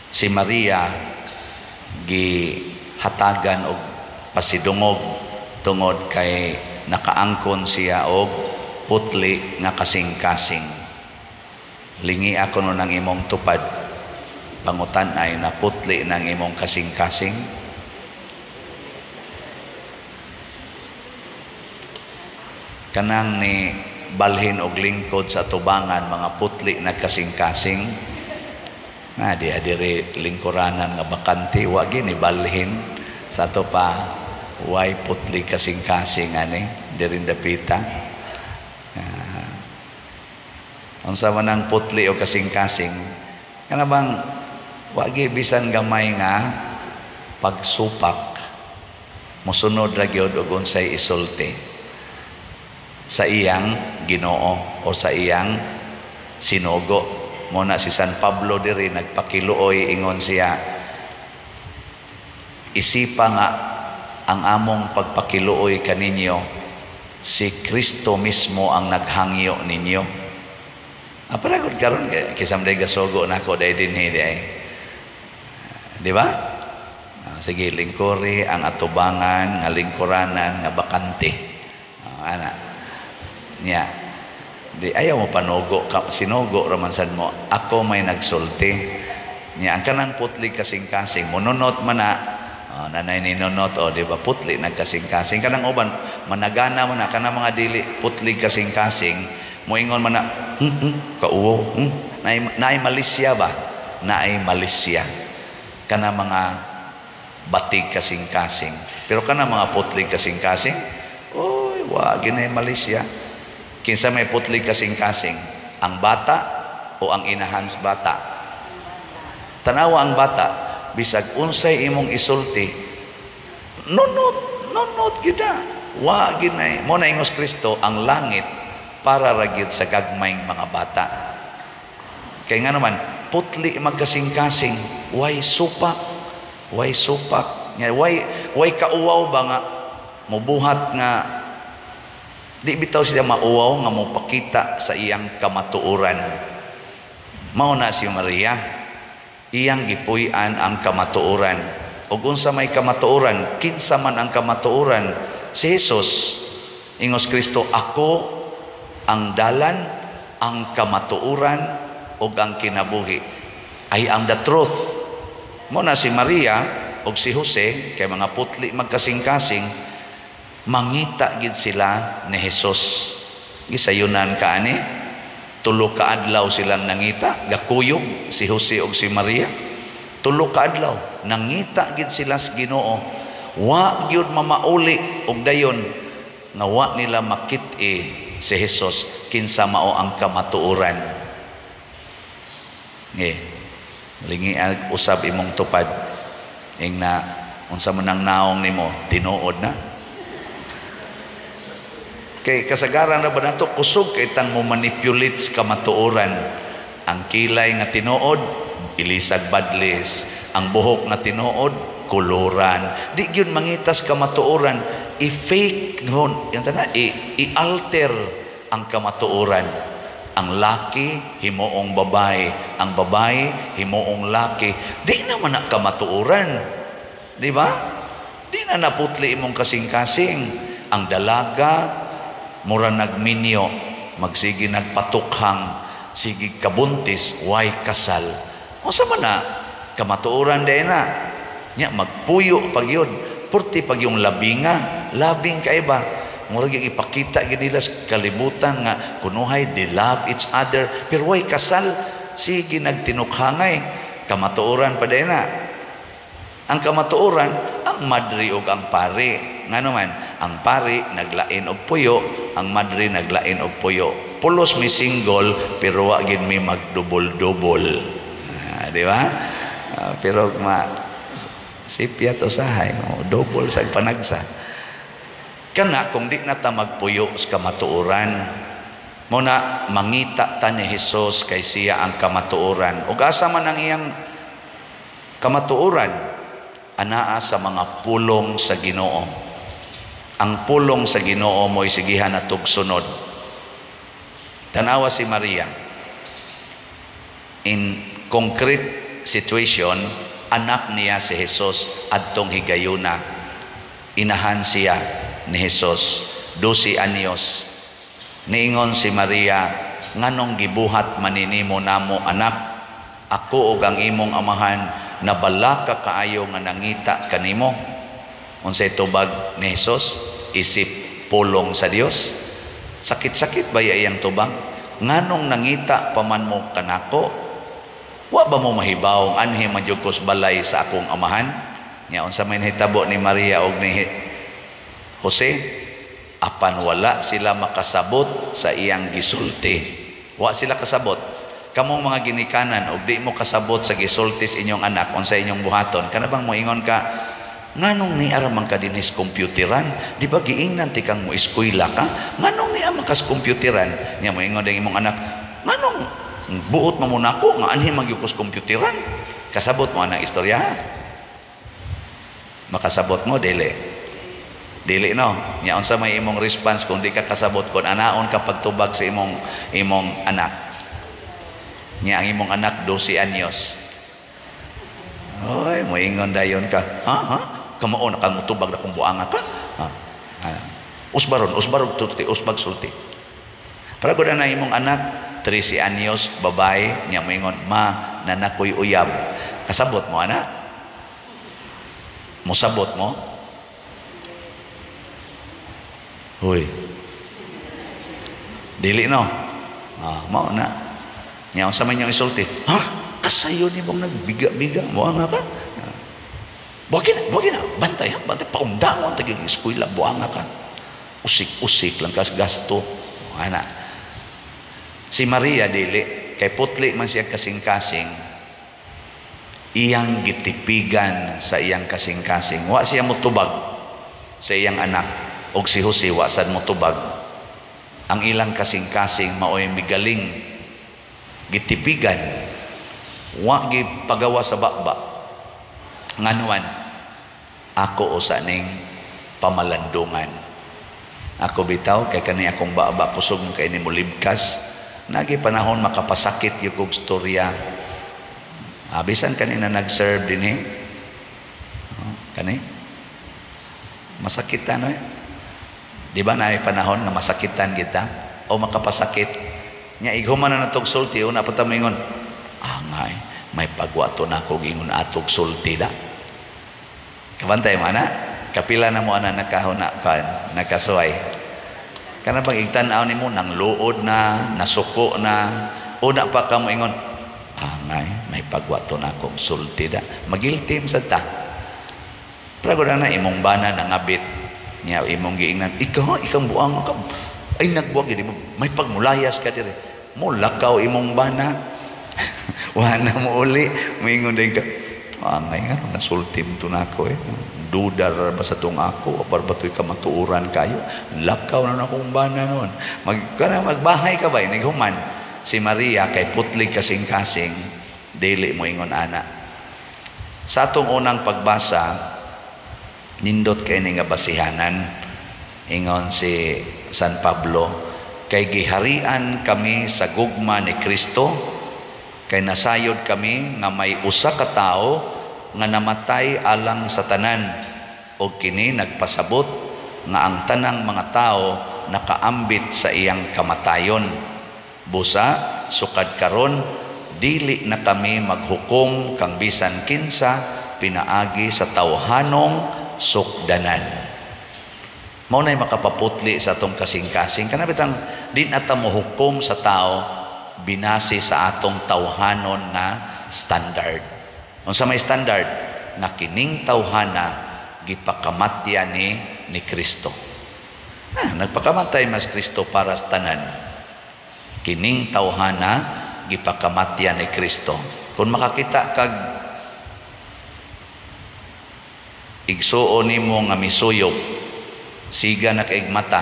Si Maria gihatagan og pasidungog tungod kay nakaangkon siya og putli nga kasing-kasing. Lingi ako no ng imong tupad, pangutan ay na putli ng imong kasing-kasing. Kanang ni balhin og lingkod sa tubangan mga putli na kasing-kasing. Nga di adiri lingkuranan nga bakante wa gini balhin sa to pa way putli kasing-kasing ani diri dapita. Unsa man ang putli o kasing-kasing kana bang wa gi bisan gamay nga pagsupak mosunod ra gyud og unsay isulti sa iyang Ginoo o sa iyang sinugo. Muna si San Pablo diri nagpakiluoy ingon siya, isipa nga ang among pagpakiluoy kaninyo si Kristo mismo ang naghangyo ninyo. Aparagod karon kisam day gasogo nako day dinhi day. Di ba? Sige, lingkuri ang atubangan nga lingkuranan nga bakante. Ana. Nya. Di ayaw mo panugo, sinugo ramansan mo, ako may nagsulti. Nya ang kanang putli kasing-kasing, mununot man na, nanay ni nunot, di ba, putli nagkasing-kasing. Kanang uban, managana mo na, kanang mga dili, putli kasing-kasing, moingon man na, kauwo, naay Malaysia ba? Naay Malaysia. Kanang mga batig kasing-kasing. Pero kanang mga putli kasing-kasing, oy, wag ginay Malaysia. Kinsa may putli kasing-kasing, ang bata o ang inahan sa bata? Tanawa ang bata, bisag unsay imong isulti, nunot gida. Wa ginay mo na ingos Kristo ang langit para ragid sa gagmayng mga bata. Kay nga naman putli magkasing-kasing, way supak, way kauwaw ba nga mubuhat nga di bitaw siya mauwaw nga mo pakita sa iyang kamatuoran. Mao na si Maria, iyang gipuy-an ang kamatuoran. Ug unsa may kamatuoran, kinsa man ang kamatuoran, si Jesus. Ingos Kristo, ako ang dalan, ang kamatuoran ug ang kinabuhi. I am the truth. Mao na si Maria ug si Jose kay mga putli magkasing-kasing, mangita gid sila ni Jesus. Gisayunan kaani, tulo ka adlaw silang nangita, gakuyog si Jose ug si Maria. Tulo ka adlaw nangita gid sila sa Ginoo. Wa gyud mamauli og dayon nga wa nila makit-i si Jesus kinsa mao ang kamatuoran. Lingi usab imong tupad ing na unsa man ang naong nimo tinuod na. Kay kasagaran na ba nato kusog kay tang mo manipulate sa kamatuoran. Ang kilay nga tinuod ilisag badlis, ang buhok nga tinuod kuluran. Di gyud mangitas kamatuoran, i-fake ngon yan sana, i-alter ang kamatuoran. Ang laki himuong babae, ang babae himuong laki. Di naman na kamatuoran, di ba? Di na naputli imong kasing-kasing. Ang dalaga mura nagminyo, magsigi nagpatukhang, sige kabuntis, way kasal. O sa mana, kamatuoran din na. Nya, magpuyo pag yun. Purti pag yung labing kaiba. Mura yung ipakita nila sa kalibutan nga, kunuhay, they love each other. Pero way kasal, sige nagtinukhangay. Kamatuoran pa din na. Ang kamatuoran, ang madri o ang pari. Nga naman, ang pari naglain og puyo, ang madri naglain og puyo. Pulos mi single, pero wagin mi magdubol-dubol. Di ba? Pero sipya to sahay, double sa panagsa. Kana kung di na ta magpuyo sa kamatuoran, muna mangita ta ni Jesus kay siya ang kamatuoran. Ug asa man ang iyang kamatuoran, anaa sa mga pulong sa Ginoo. Ang pulong sa Ginoo mo'y sigihan na tugsunod. Tanawa si Maria. In concrete situation, anak niya si Jesus adtong higayuna. Inahan siya ni Jesus 12 anyos. Niingon si Maria, nganong gibuhat maninimo namo anak, ako ug ang imong amahan nabala ka kaayo nga nangita kanimo. Unsay tubag ni Jesus? Isip pulong sa Dios. Sakit-sakit ba iyang tubag? Nganong nangita paman mo kanako? Wa ba mo mahibaw anhi magyugos balay sa akong amahan? Nya unsa may nahitabo ni Maria ug ni Jose? Apan wala sila makasabot sa iyang gisulti. Wa sila kasabot. Kamong mga ginikanan og di mo kasabot sa gisulti sa inyong anak unsa inyong buhaton, kana bang moingon ka, nganong ni ara man ka dinhis kompyuteran? Di ba giingnan ti kang mo eskwela ka? Nganong ni ama kas kompyuteran? Nya moingon ding imong anak, nganong buot mo muna ko nga anhi magyukos kompyuteran? Kasabot mo anang istorya? Makasabot mo dili no. Nya unsa may imong response kung di ka kasabot, kon anaon ka pagtubag sa imong anak? Nya ang imong anak 12 anyos. Oy, moingon dayon ka, ha? Kamao na kang mutubag na kung buanga ka? Usbaron tuti, usbag sulti. Para ko na imong anak 13 anyos, babae, niya moingon, ma, nanakoy uyab. Kasabot mo, anak? Musabot mo? Huy. Dili, no? Mao na. Niya, sa man yung isulti, ha? Kasayo ni mong nagbiga-biga, buanga ka? Buwagin na, bantay, paundangon, taging eskwela, buanga ka. Usik-usik lang kas gasto. Anak. Si Maria dili, kay putli man siya kasing-kasing, iyang gitipigan sa iyang kasing-kasing. Wa siya mutubag sa iyang anak, og si Jose wa sad mutubag. Ang ilang kasing-kasing maoy migaling gitipigan, wa gipagawa sa bakba. Nganuan, ako usa ning pamalandungan. Ako bitaw kay kani akong baba kusog mo kay ni mo libkas. Nagi panahon makapasakit yung kong storya. Bisan kanina nag-serve din kani masakitan di ba na panahon nga masakitan kita o makapasakit nya ighuman na natog sulti una pa tamingon angay may pagwato na ko gingon atog sulti da kabantay mo ana kapila na mo ana nakasuway. Kana pag igtan-aw nimo nang luod na, nasuko na, una pa ka mo ingon, may pagwato na akong sulti da. Magiltim sa ta. Prago na imong bana nangabit. Nya imong giingnan, ikaw buang ka. Ay nagbuang gid mo. May pagmulayas ka dire. Mulakaw imong bana. Wala mo uli. Moingon din ka. Angay nga nasultim to nako dudar ba sa tong ako apar batoy ka matuuran kayo lakaw na akong bana noon magbahay ka ba nighuman si Maria kay putlig kasing-kasing dili mo ingon ana sa atong unang pagbasa nindot kay ni nga basihanan ingon si San Pablo kay giharian kami sa gugma ni Kristo kay nasayod kami nga may usa ka tawo nga namatay alang sa tanan o kini nagpasabot nga ang tanang mga tao nakaambit sa iyang kamatayon. Busa sukad karon dili na kami maghukom kang bisan kinsa pinaagi sa tawhanong sukdanan. Mao nay makapaputli sa atong kasing-kasing kana bitang di na ta mohukom sa tao binasi sa atong tawhanon nga standard. Unsa may standard nga kining tawhana gipakamatyan ni Kristo. Nagpakamatay mas Kristo para sa tanan. Kining tawhana gipakamatyan ni Kristo. Kung makakita kag igsuon nimo nga misuyop siga na kaig mata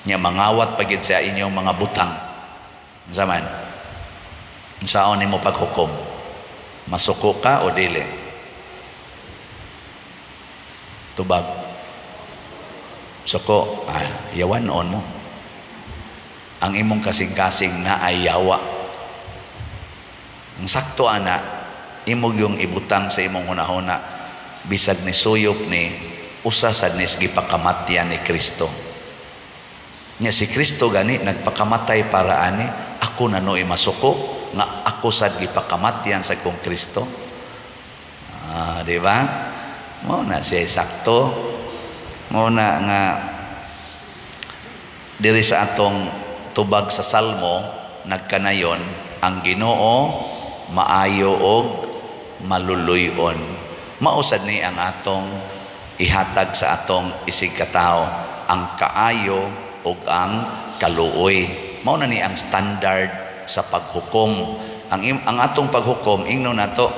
nya mangawat pagid sa inyong mga butang. Zaman. Unsaon nimo paghukom? Masuko ka o dili? Tubag. Suko, yawan noon mo. ang imong kasing-kasing na ay yawa. Ang sakto ana, imong yung ibutang sa imong hunahuna bisag ni suyop ni usa sad ni gipakamatyan ni Kristo. Nya si Kristo gani nagpakamatay para ani ako nanoy masuko nga ako sad gipakamatyan sa kong Kristo. Di ba? Mao na siya sakto. Mao na nga diri sa atong tubag sa Salmo nagkanayon ang Ginoo maayo og maluluyon. Mausad ni ang atong ihatag sa atong isig katao ang kaayo ug ang kaluoy. Mao na ni ang standard sa paghukom. Ang atong paghukom ingno nato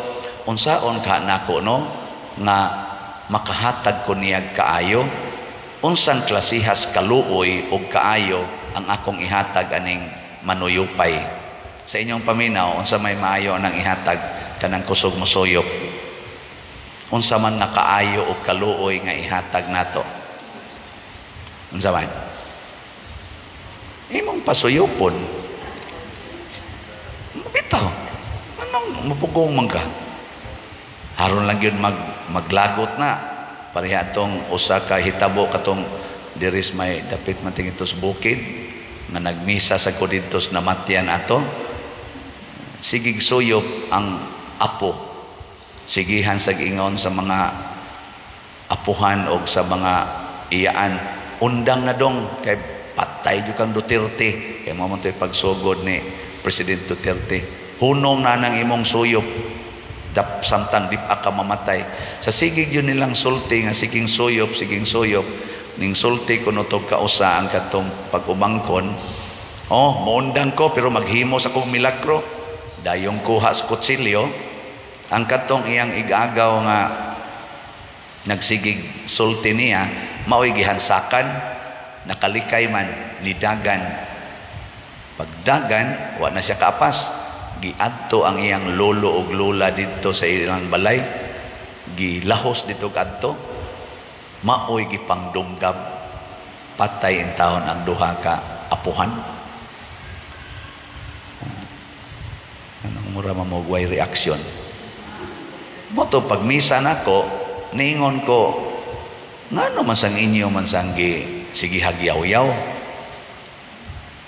unsaon ka nako no nga makahatag ko niyag kaayo, unsang klasihas kaluoy ug kaayo ang akong ihatag aning manuyupay. Sa inyong paminaw unsa may maayo nang ihatag kanang kusog mosuyop, unsa man nga kaayo ug kaluoy nga ihatag nato, unsa man imong pasuyopon bitaw anong mapugong man ka haron lang yun maglagot na pareha atong usa ka hitabo katong diris may dapit man tingitos bukid nga nagmisa sa kudintos namatyan ato sigig suyop ang apo sigihan sa giingon sa mga apuhan o sa mga iyaan undang na dong kay patay jud kang Duterte kay mo man toy pagsugod ni President Duterte hunong na nang imong suyop samtang di pa ka mamatay sa sigig yun nilang sulti nga siging suyop ning sulti kuno tog kausa ang katong pag-umangkon moundang ko pero maghimo sa kong milagro dayong kuha sa kutsilyo ang katong iyang igagaw nga nagsigig sulti niya mao'y gihansakan nakalikay man nidagan pagdagan wa na siya kaapas giadto ang iyang lolo ug lola dito sa ilang balay gilahos dito kadto maoy gipangdumgab patay in taon ang duha ka apuhan. Anong mura mamugway reaksyon mo to pagmisa nako niingon ko ngano man sang inyo man sang sige hagyaw-yaw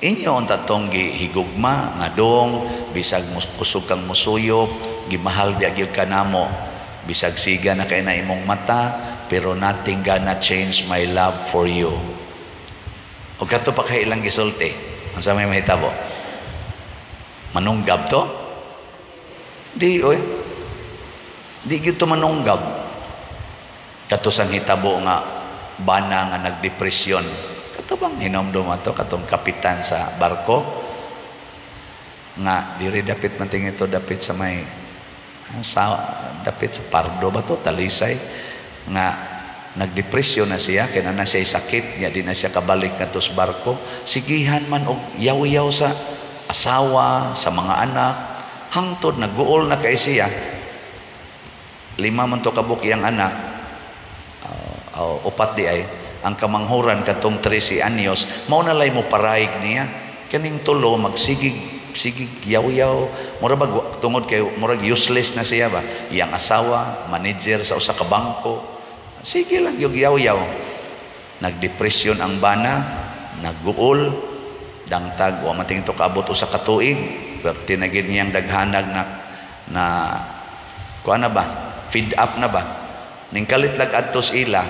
inyo ang tatong gihigugma nga dong bisag kusog kang musuyop gimahal biag ka namo bisag siga na kay na imong mata pero nothing gonna change my love for you. O kato pa kay ilang gisulti unsa may mahitabo manunggab to di gyud to manunggab kato sang hitabo nga bana nga nagdepresyon kato bang hinomdom ato katong kapitan sa barko nga diri dapit man ito dapit sa may dapit sa Pardo ba to Talisay nga nagdepresyon na siya kaya na siya sakit nya di na siya kabalik ngadto sa barko sigihan man og yaw-yaw sa asawa sa mga anak hangtod nagguol na kay siya 5 man to kabuk iyang anak upat di ay ang kamanghuran katong 13 anyos mao na lay mo paraig niya kaning tulo magsigig yaw-yaw mura ba tungod kay murag useless na siya ba iyang asawa manager sa usa ka bangko sige lang yung yaw-yaw nagdepresyon ang bana nagguol dangtag wa man tingto kaabot usa ka tuig perti na gid niyang daghanag na kuana ba feed up na ba ning kalit lag adtos ila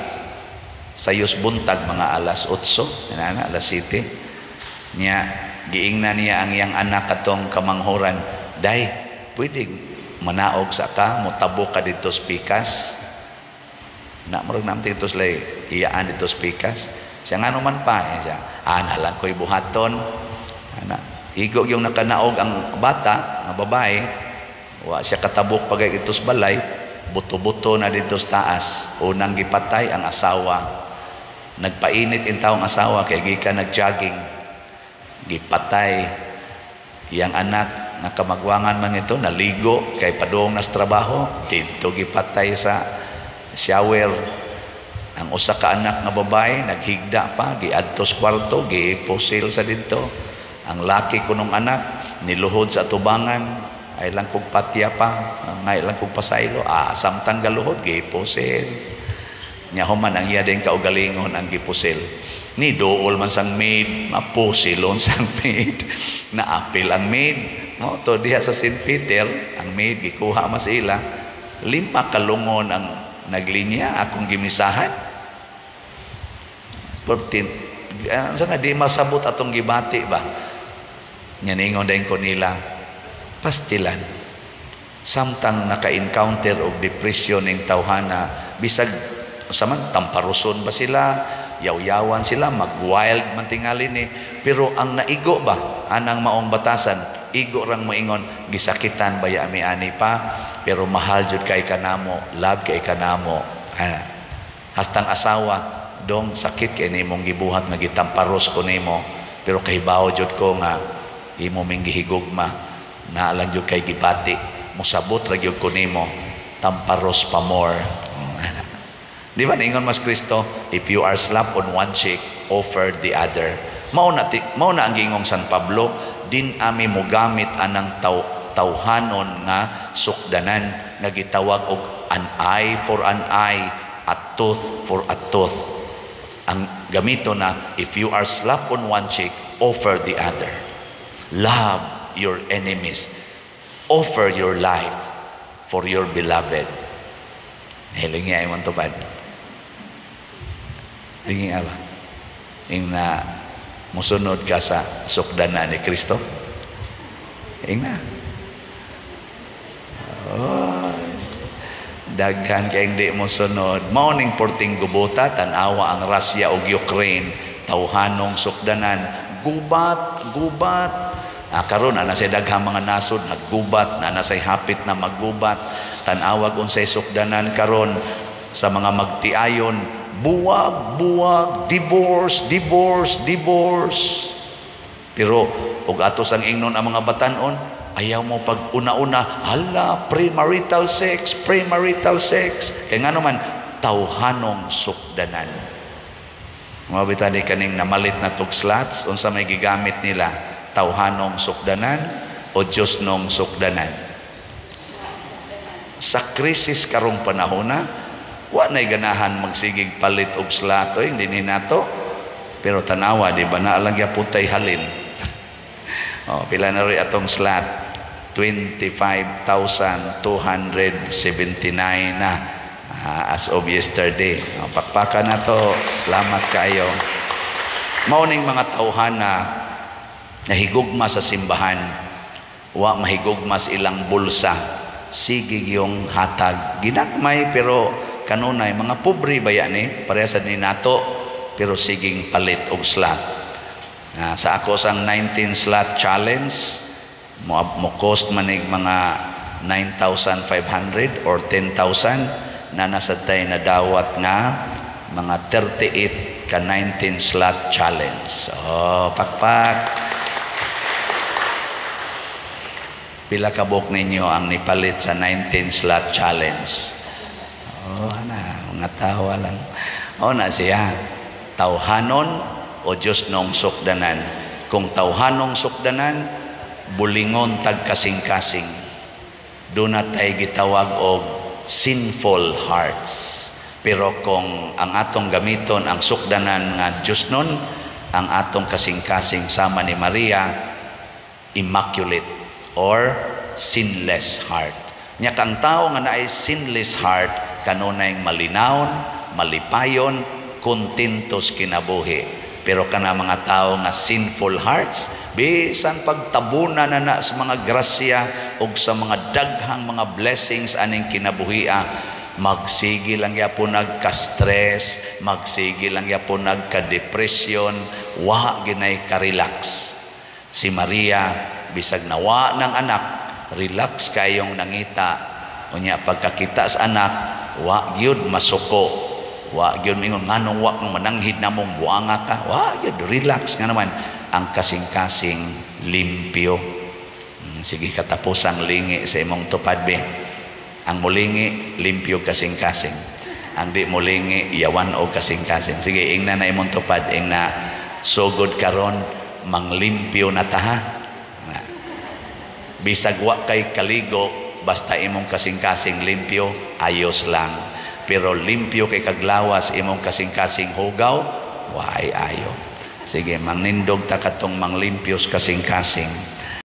sayos buntag mga alas 8 inana alas 7 niya giingna niya ang iyang anak katong kamanghuran day pwede manaog sa ka motabo ka dito sa pikas na murag namti ito sila iyaan dito sa pikas siya nga naman pa siya nalang ko'y buhaton igo yung nakanaog ang bata ang babae wa siya katabok pagay ito sa balay buto-buto na dito sa taas unang gipatay ang asawa nagpainit in taong asawa kay gika nag-jogging gipatay iyang anak nga kamagwangan man ito naligo kay padung nas trabaho dito gipatay sa shower ang usa ka anak nga babae naghigda pa giadto sa kwarto gipusil sa dito Ang laki ko nung anak, niluhod sa tubangan, ay lang kong patya pa, ay lang kong pasaylo, samtang galuhod, gipusil. Nya human ang iya din kaugalingon ang gipusil. Ni dool man sang maid, mapusilon sang maid, naapil ang maid. Mo to diha sa St. Peter, ang maid gikuha mas ila, 5 kalungon ang naglinya akong gimisahan. 14 sana di masabot atong gibati ba. Nyaningon din ko nila, pastilan. Samtang naka-encounter og depression ning tawhana, bisag saman tamparuson ba sila, yaw-yawan sila, mag-wild man tingali ni, pero ang naigo ba anang maong batasan, igo rang moingon gisakitan ba ya ani pa, pero mahal jud kay kanamo, love kay kanamo. Hastang asawa, dong sakit kay nimong gibuhat nga gitamparos ko nimo, pero kay bawo jud ko nga imo ming gihigugma, naalang jud kay gibati, musabot ra gyud ko nimo, tamparos pa more. Di ba ningon mas Kristo, if you are slapped on one cheek, offer the other. Mao na ang gingong San Pablo, din ami mo gamit anang tawhanon nga sukdanan nga gitawag og an eye for an eye, a tooth for a tooth. Ang gamito na, if you are slapped on one cheek, offer the other. Love your enemies. Offer your life for your beloved. Hilingi ay mong tupad. Hilingi ala. Ing na musunod ka sa sukdanan ni Kristo. Ing na. Daghan kayong di mo sunod. Mauning porting gubuta, tanawa ang Russia o Ukraine, tawhanong sukdanan, gubat. Karon ana say daghang mga nasod naggubat, na say hapit na maggubat. Tanawag unsay sukdanan karon sa mga magtiayon, buwag, divorce. Pero ug atos ang ingnon ang mga batan-on, ayaw mo pag una-una, hala, premarital sex. Kaya nga naman, tawhanong sukdanan. Mabita di kaning namalit na tugslats, unsa may gigamit nila, tawhanong sukdanan o Diyos nong sukdanan. Sa krisis karong panahona, wa na'y ganahan magsigig palit og slato, hindi ni nato. Pero tanawa, di ba na lang yaputay halin. Pila na rin atong slot, 25,279 na as of yesterday. Pakpakan na to, salamat kayo. Mauning mga tawhana nahigugma sa simbahan, wa mahigugma sa ilang bulsa, sigig yung hatag ginakmay, pero kanunay mga pobre ba yan parehas ni nato, pero siging palit og slot. Sa ako sang 19 slot challenge, mo cost manig mga 9,500 or 10,000 na nasa tayo na dawat nga mga 38 ka 19 slot challenge. Pakpak. Pila kabok ninyo ang nipalit sa 19 slot challenge? Mga tawa lang. Na siya, tawhanon o Diyos nong sukdanan. Kung tawhanong sukdanan, bulingon tag kasing-kasing. Doon na tayo gitawag og sinful hearts. Pero kung ang atong gamiton ang sukdanan nga Diyos nun, ang atong kasing-kasing sama ni Maria, immaculate or sinless heart. Nya kang tao nga naay sinless heart, kanunay malinawon, malipayon, kontentos kinabuhi. Pero kana mga tao nga sinful hearts, bisan pagtabunan na sa mga grasya o sa mga daghang mga blessings aning kinabuhia, magsige lang yapon nagka-stress, magsige lang yapon nagka-depression, wa ginay ka-relax. Si Maria, bisag nawa ng anak, relax kayong nangita. Unya pagkakita sa anak, wa gyud masuko. Wa gyud mingon nganong wa kang mananghid namong buanga ka. Wa gyud, relax nga naman. Ang kasing-kasing limpyo. Sige, katapusang lingi sa imong tupad be. Ang mulingi, limpyo kasing-kasing. Ang di mulingi, yawan o kasing-kasing. Sige, ingna na imong tupad, ingna sugod karon, manglimpyo na taha. Bisag wa kay kaligo, basta imong kasing-kasing limpyo, ayos lang. Pero limpyo kay kaglawas, imong kasing-kasing hugaw, waay ayo. Sige, mangnindog ta katong manglimpios kasing-kasing.